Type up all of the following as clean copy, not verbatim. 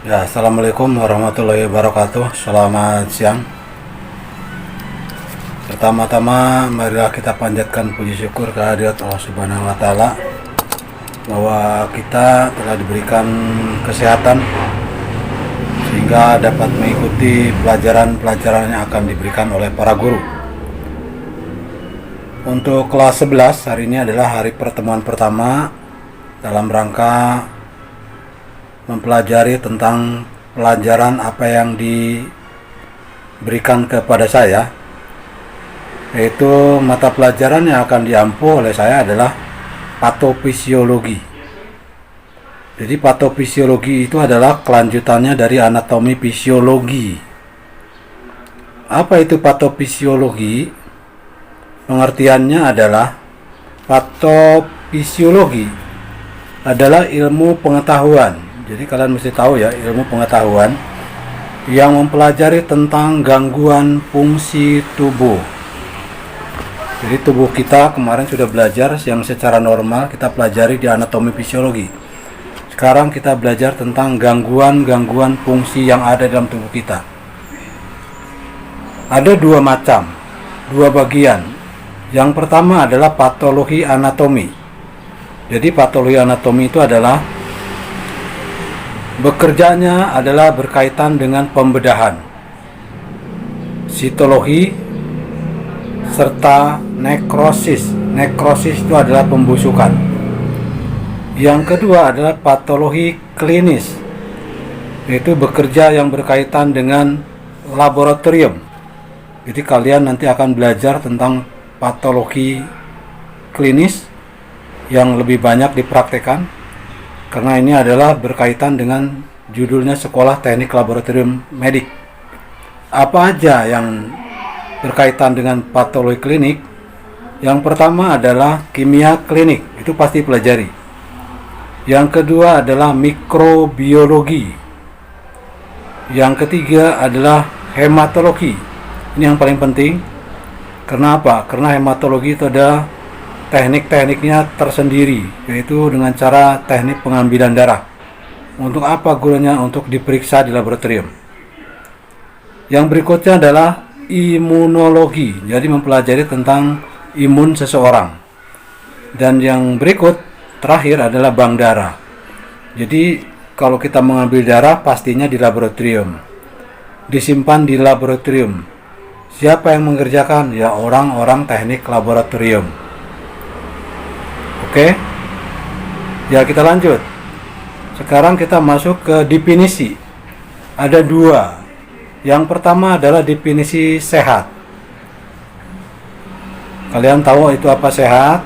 Ya, assalamualaikum warahmatullahi wabarakatuh. Selamat siang. Pertama-tama, marilah kita panjatkan puji syukur kehadirat Allah Subhanahu wa Ta'ala bahwa kita telah diberikan kesehatan sehingga dapat mengikuti pelajaran-pelajaran yang akan diberikan oleh para guru. Untuk kelas 11, hari ini adalah hari pertemuan pertama dalam rangka mempelajari tentang pelajaran apa yang diberikan kepada saya, yaitu mata pelajaran yang akan diampu oleh saya adalah patofisiologi. Jadi patofisiologi itu adalah kelanjutannya dari anatomi fisiologi. Apa itu patofisiologi? Pengertiannya adalah patofisiologi adalah ilmu pengetahuan. Jadi kalian mesti tahu ya, ilmu pengetahuan yang mempelajari tentang gangguan fungsi tubuh. Jadi tubuh kita kemarin sudah belajar yang secara normal kita pelajari di anatomi fisiologi. Sekarang kita belajar tentang gangguan-gangguan fungsi yang ada dalam tubuh kita. Ada dua macam, dua bagian. Yang pertama adalah patologi anatomi. Jadi patologi anatomi itu adalah bekerjanya adalah berkaitan dengan pembedahan, sitologi, serta nekrosis. Nekrosis itu adalah pembusukan. Yang kedua adalah patologi klinis, yaitu bekerja yang berkaitan dengan laboratorium. Jadi kalian nanti akan belajar tentang patologi klinis yang lebih banyak dipraktekkan, karena ini adalah berkaitan dengan judulnya Sekolah Teknik Laboratorium Medik. Apa aja yang berkaitan dengan patologi klinik? Yang pertama adalah kimia klinik, itu pasti pelajari. Yang kedua adalah mikrobiologi. Yang ketiga adalah hematologi. Ini yang paling penting. Kenapa? Karena hematologi itu ada teknik-tekniknya tersendiri, yaitu dengan cara teknik pengambilan darah. Untuk apa gunanya? Untuk diperiksa di laboratorium. Yang berikutnya adalah imunologi, jadi mempelajari tentang imun seseorang. Dan yang berikut terakhir adalah bank darah. Jadi kalau kita mengambil darah pastinya di laboratorium, disimpan di laboratorium. Siapa yang mengerjakan? Ya orang-orang teknik laboratorium. Oke, ya kita lanjut. Sekarang kita masuk ke definisi. Ada dua. Yang pertama adalah definisi sehat. Kalian tahu itu apa sehat?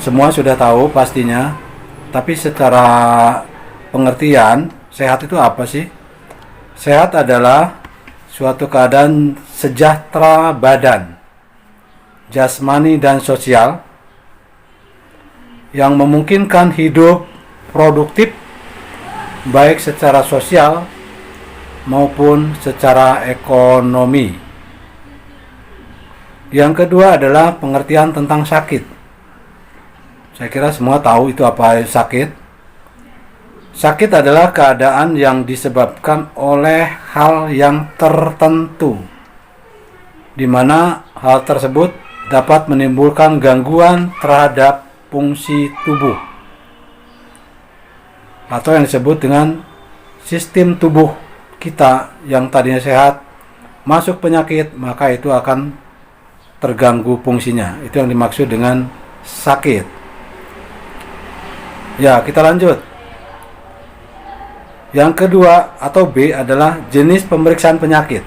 Semua sudah tahu pastinya. Tapi secara pengertian, sehat itu apa sih? Sehat adalah suatu keadaan sejahtera badan, jasmani dan sosial, yang memungkinkan hidup produktif baik secara sosial maupun secara ekonomi. Yang kedua adalah pengertian tentang sakit. Saya kira semua tahu itu apa sakit. Sakit adalah keadaan yang disebabkan oleh hal yang tertentu, di mana hal tersebut dapat menimbulkan gangguan terhadap fungsi tubuh, atau yang disebut dengan sistem tubuh kita yang tadinya sehat masuk penyakit, maka itu akan terganggu fungsinya. Itu yang dimaksud dengan sakit. Ya, kita lanjut. Yang kedua atau B adalah jenis pemeriksaan penyakit.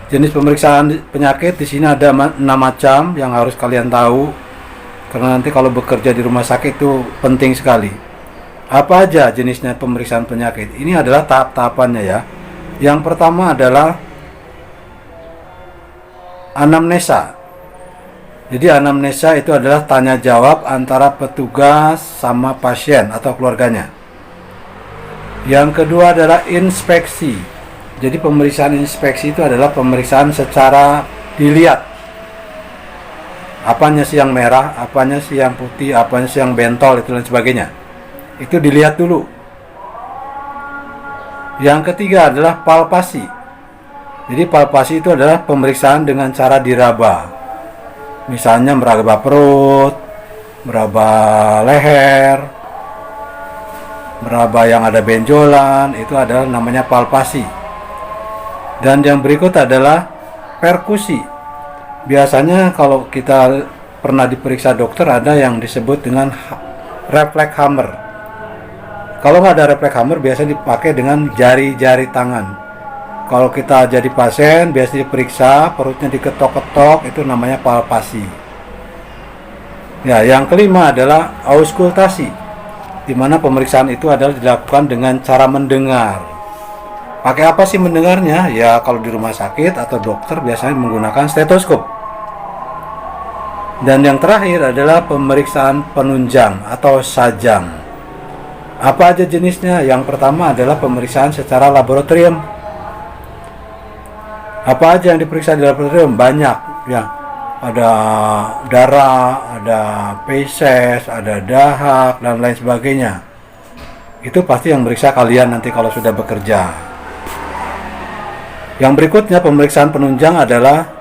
Jenis pemeriksaan penyakit di sini ada 6 macam yang harus kalian tahu. Karena nanti kalau bekerja di rumah sakit itu penting sekali. Apa aja jenisnya pemeriksaan penyakit? Ini adalah tahap-tahapannya ya. Yang pertama adalah anamnesa. Jadi anamnesa itu adalah tanya jawab antara petugas sama pasien atau keluarganya. Yang kedua adalah inspeksi. Jadi pemeriksaan inspeksi itu adalah pemeriksaan secara dilihat. Apanya sih yang merah, apanya sih yang putih, apanya sih yang bentol, itu dan sebagainya. Itu dilihat dulu. Yang ketiga adalah palpasi. Jadi palpasi itu adalah pemeriksaan dengan cara diraba. Misalnya meraba perut, meraba leher, meraba yang ada benjolan, itu adalah namanya palpasi. Dan yang berikut adalah perkusi. Biasanya kalau kita pernah diperiksa dokter ada yang disebut dengan reflex hammer. Kalau nggak ada reflex hammer biasanya dipakai dengan jari-jari tangan. Kalau kita jadi pasien biasanya diperiksa perutnya diketok-ketok, itu namanya palpasi. Ya, yang kelima adalah auskultasi, di mana pemeriksaan itu adalah dilakukan dengan cara mendengar. Pakai apa sih mendengarnya? Ya kalau di rumah sakit atau dokter biasanya menggunakan stetoskop. Dan yang terakhir adalah pemeriksaan penunjang atau sajang. Apa aja jenisnya? Yang pertama adalah pemeriksaan secara laboratorium. Apa aja yang diperiksa di laboratorium? Banyak ya. Ada darah, ada feses, ada dahak, dan lain sebagainya. Itu pasti yang meriksa kalian nanti kalau sudah bekerja. Yang berikutnya pemeriksaan penunjang adalah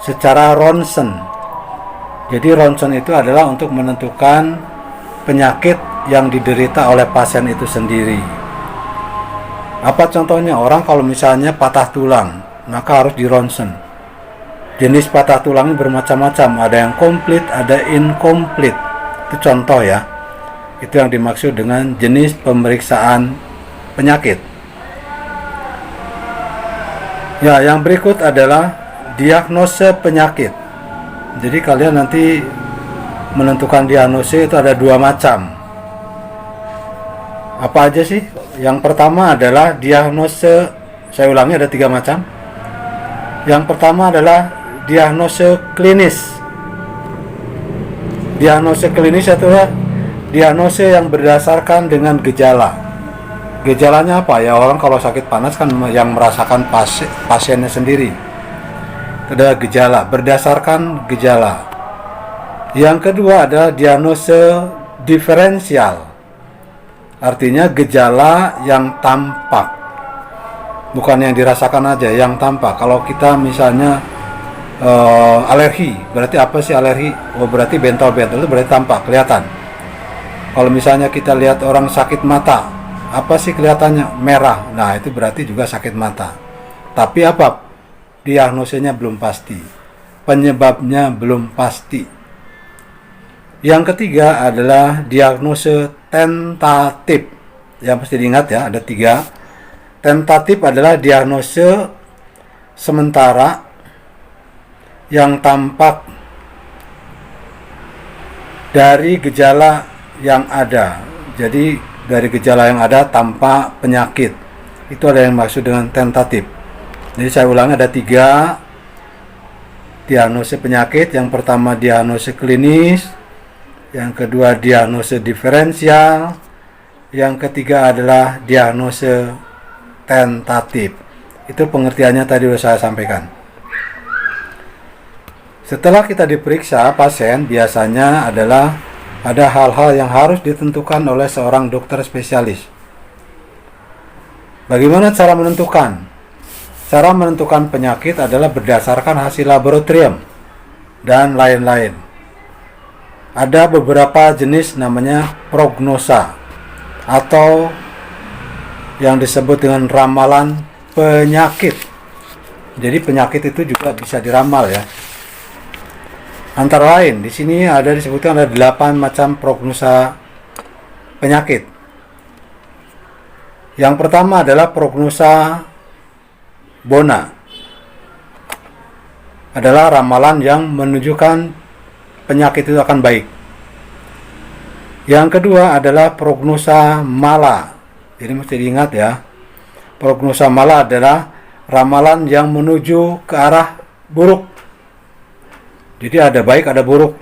secara ronsen. Jadi ronsen itu adalah untuk menentukan penyakit yang diderita oleh pasien itu sendiri. Apa contohnya? Orang kalau misalnya patah tulang, maka harus di ronsen. Jenis patah tulang bermacam-macam, ada yang komplit, ada incomplete. Itu contoh ya. Itu yang dimaksud dengan jenis pemeriksaan penyakit. Ya, yang berikut adalah diagnosa penyakit. Jadi kalian nanti menentukan diagnosis itu ada dua macam. Apa aja sih? Yang pertama adalah diagnosis, saya ulangi ada 3 macam. Yang pertama adalah diagnosis klinis. Diagnosis klinis adalah diagnosis yang berdasarkan dengan gejala. Gejalanya apa? Ya orang kalau sakit panas kan yang merasakan pasiennya sendiri. Itu adalah gejala, berdasarkan gejala. Yang kedua adalah diagnosis diferensial. Artinya gejala yang tampak, bukan yang dirasakan aja, yang tampak. Kalau kita misalnya alergi, berarti apa sih alergi? Oh berarti bentol-bentol itu berarti tampak, kelihatan. Kalau misalnya kita lihat orang sakit mata, apa sih kelihatannya? Merah. Nah itu berarti juga sakit mata. Tapi apa? Diagnosisnya belum pasti, penyebabnya belum pasti. Yang ketiga adalah diagnosis tentatif. Yang mesti diingat ya, ada 3. Tentatif adalah diagnosis sementara yang tampak dari gejala yang ada. Jadi dari gejala yang ada tanpa penyakit. Itu ada yang maksud dengan tentatif. Jadi saya ulangi, ada 3 diagnosis penyakit. Yang pertama diagnosis klinis, yang kedua diagnosis diferensial, yang ketiga adalah diagnosis tentatif. Itu pengertiannya tadi sudah saya sampaikan. Setelah kita diperiksa pasien, biasanya adalah ada hal-hal yang harus ditentukan oleh seorang dokter spesialis. Bagaimana cara menentukan? Cara menentukan penyakit adalah berdasarkan hasil laboratorium dan lain-lain. Ada beberapa jenis namanya prognosa atau yang disebut dengan ramalan penyakit. Jadi penyakit itu juga bisa diramal ya. Antara lain di sini ada disebutkan ada 8 macam prognosa penyakit. Yang pertama adalah prognosa Bona. Adalah ramalan yang menunjukkan penyakit itu akan baik. Yang kedua adalah prognosa Mala. Jadi mesti diingat ya. Prognosa Mala adalah ramalan yang menuju ke arah buruk. Jadi ada baik, ada buruk.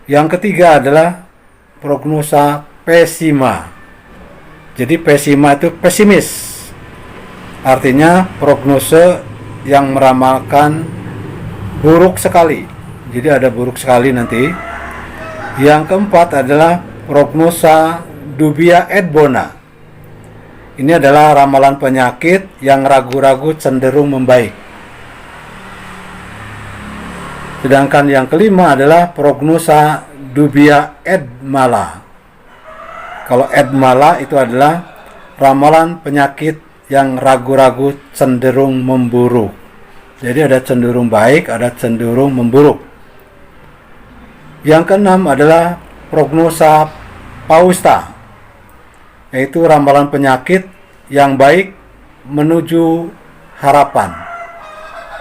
Yang ketiga adalah prognosa Pesima. Jadi pesima itu pesimis. Artinya prognose yang meramalkan buruk sekali. Jadi ada buruk sekali nanti. Yang keempat adalah prognosa dubia et bona. Ini adalah ramalan penyakit yang ragu-ragu cenderung membaik. Sedangkan yang kelima adalah prognosa dubia et mala. Kalau et mala itu adalah ramalan penyakit yang ragu-ragu cenderung memburuk. Jadi ada cenderung baik, ada cenderung memburuk. Yang keenam adalah prognosa pausta, yaitu ramalan penyakit yang baik menuju harapan.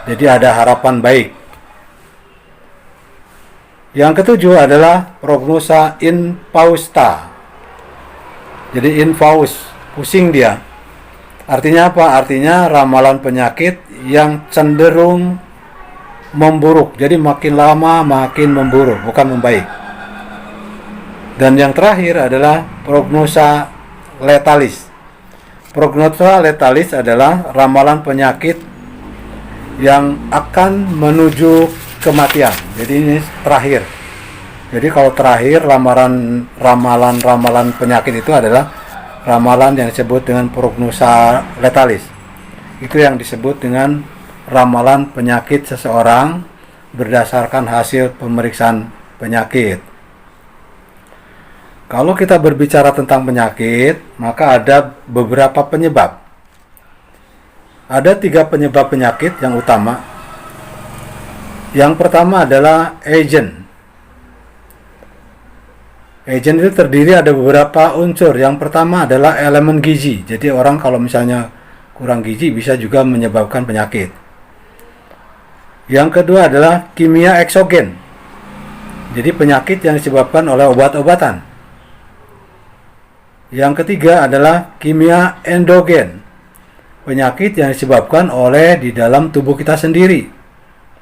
Jadi ada harapan baik. Yang ketujuh adalah prognosa infausta. Jadi infaus, pusing dia. Artinya apa? Artinya ramalan penyakit yang cenderung memburuk. Jadi makin lama makin memburuk, bukan membaik. Dan yang terakhir adalah prognosa letalis. Prognosa letalis adalah ramalan penyakit yang akan menuju kematian. Jadi ini terakhir. Jadi kalau terakhir ramalan penyakit itu adalah ramalan yang disebut dengan prognosa letalis. Itu yang disebut dengan ramalan penyakit seseorang berdasarkan hasil pemeriksaan penyakit. Kalau kita berbicara tentang penyakit, maka ada beberapa penyebab. Ada 3 penyebab penyakit yang utama. Yang pertama adalah agent. Agent itu terdiri ada beberapa unsur. Yang pertama adalah elemen gizi. Jadi orang kalau misalnya kurang gizi bisa juga menyebabkan penyakit. Yang kedua adalah kimia eksogen. Jadi penyakit yang disebabkan oleh obat-obatan. Yang ketiga adalah kimia endogen. Penyakit yang disebabkan oleh di dalam tubuh kita sendiri.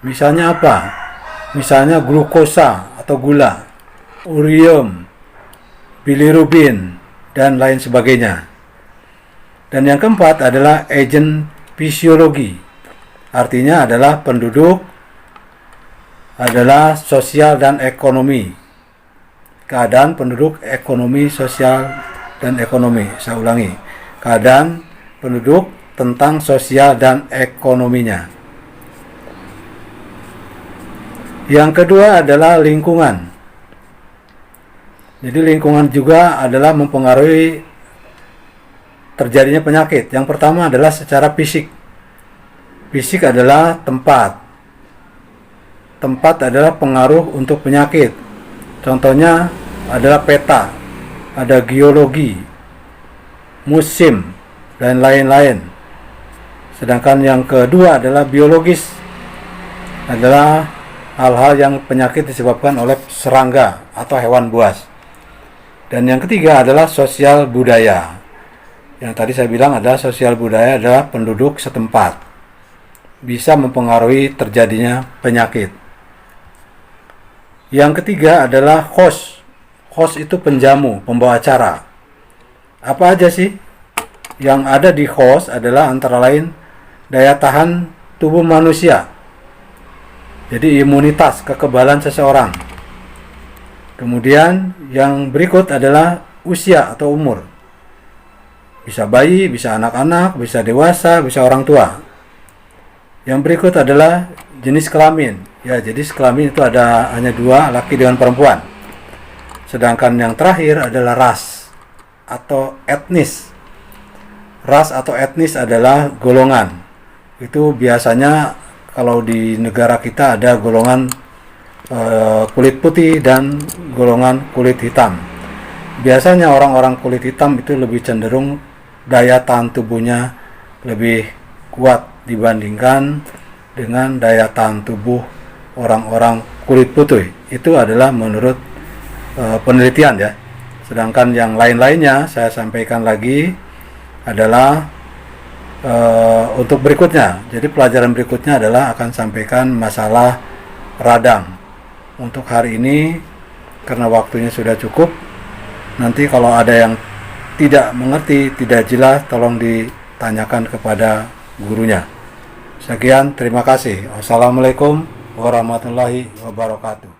Misalnya apa? Misalnya glukosa atau gula, urium, bilirubin, dan lain sebagainya. Dan yang keempat adalah agen fisiologi. Artinya adalah penduduk, adalah sosial dan ekonomi. Keadaan penduduk, ekonomi, sosial, dan ekonomi. Saya ulangi. Keadaan penduduk tentang sosial dan ekonominya. Yang kedua adalah lingkungan. Jadi lingkungan juga adalah mempengaruhi terjadinya penyakit. Yang pertama adalah secara fisik. Fisik adalah tempat. Tempat adalah pengaruh untuk penyakit. Contohnya adalah peta, ada geologi, musim, dan lain-lain. Sedangkan yang kedua adalah biologis, adalah hal-hal yang penyakit disebabkan oleh serangga atau hewan buas. Dan yang ketiga adalah sosial budaya. Yang tadi saya bilang adalah sosial budaya adalah penduduk setempat. Bisa mempengaruhi terjadinya penyakit. Yang ketiga adalah host. Host itu penjamu, pembawa acara. Apa aja sih? Yang ada di host adalah antara lain daya tahan tubuh manusia. Jadi imunitas, kekebalan seseorang. Kemudian yang berikut adalah usia atau umur. Bisa bayi, bisa anak-anak, bisa dewasa, bisa orang tua. Yang berikut adalah jenis kelamin. Ya, jenis kelamin itu ada hanya 2, laki dengan perempuan. Sedangkan yang terakhir adalah ras atau etnis. Ras atau etnis adalah golongan. Itu biasanya kalau di negara kita ada golongan kulit putih dan golongan kulit hitam. Biasanya orang-orang kulit hitam itu lebih cenderung daya tahan tubuhnya lebih kuat dibandingkan dengan daya tahan tubuh orang-orang kulit putih. Itu adalah menurut penelitian ya. Sedangkan yang lain-lainnya saya sampaikan lagi adalah untuk berikutnya. Jadi pelajaran berikutnya adalah akan sampaikan masalah radang. Untuk hari ini karena waktunya sudah cukup, nanti kalau ada yang tidak mengerti, tidak jelas, tolong ditanyakan kepada gurunya. Sekian, terima kasih. Wassalamualaikum warahmatullahi wabarakatuh.